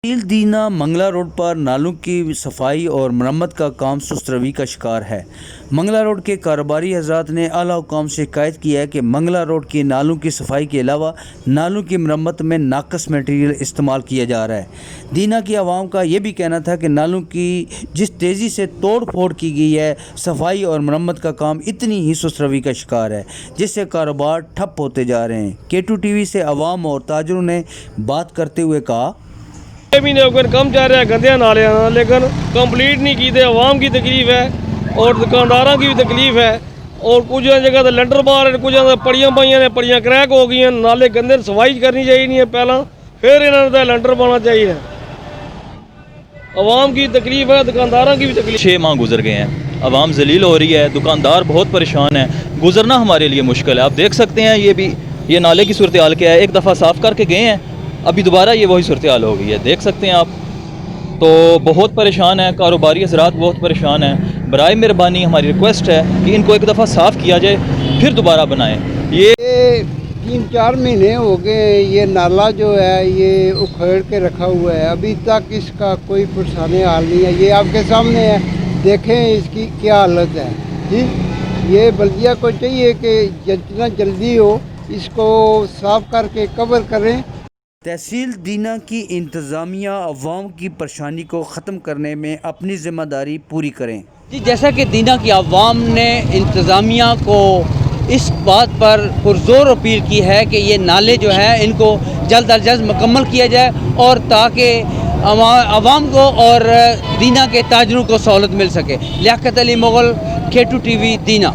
दीना Mangla road पर नालों की सफाई और मरम्मत का काम सुस्त रवि का शिकार है। मंगला रोड के कारोबारी हजरात ने आला हुकाम से शिकायत की है कि मंगला रोड के नालों की सफाई के अलावा नालों की मरम्मत में नाकस मटेरियल इस्तेमाल किया जा रहा है। दीना की आवाम का ये भी कहना था कि नालों की जिस तेज़ी से तोड़ फोड़ की गई है, सफाई और मरम्मत का काम इतनी ही सुस्त रवि का शिकार है, जिससे कारोबार ठप होते जा रहे हैं। K2 TV से आवाम और ताजरों ने बात करते हुए कहा, महीने हो गए कम जा रहा है गंदे नाले, लेकिन कंप्लीट नहीं की। आवाम की तकलीफ है और दुकानदारों की भी तकलीफ है। और कुछ जगह तो लैंटर बार, कुछ पड़ियाँ पाइया ने, पड़ियाँ क्रैक हो गई हैं। नाले गंदे सफाई करनी चाहिए नहीं है पहला, फिर इन्होंने लैंटर पाना चाहिए। आवाम की तकलीफ है, दुकानदारों की भी तकलीफ। 6 माह गुजर गए हैं, आवाम जलील हो रही है, दुकानदार बहुत परेशान है, गुजरना हमारे लिए मुश्किल है। आप देख सकते हैं ये नाले की सूरत हाल क्या है। एक दफ़ा साफ़ करके गए हैं, अभी दोबारा ये वही सूरत हाल हो गई है, देख सकते हैं आप। तो बहुत परेशान है, कारोबारी हज़रात बहुत परेशान हैं। बराए मेहरबानी हमारी रिक्वेस्ट है कि इनको एक दफ़ा साफ़ किया जाए, फिर दोबारा बनाएं। ये 3-4 महीने हो गए ये नाला जो है ये उखेड़ के रखा हुआ है, अभी तक इसका कोई परेशानी हाल नहीं है। ये आपके सामने है, देखें इसकी क्या हालत है जी। ये बल्दिया को चाहिए कि जितना जल्दी हो इसको साफ़ करके कवर करें। तहसील दीना की इंतज़ामिया अवाम की परेशानी को ख़त्म करने में अपनी ज़िम्मेदारी पूरी करें। जी, जैसा कि दीना की अवाम ने इंतज़ामिया को इस बात पर पुरज़ोर अपील की है कि ये नाले जो है इनको जल्द अज जल्द मुकम्मल किया जाए, और ताकि अवाम को और दीना के ताजरों को सहूलत मिल सके। लियाकत अली मुग़ल, K2 TV दीना।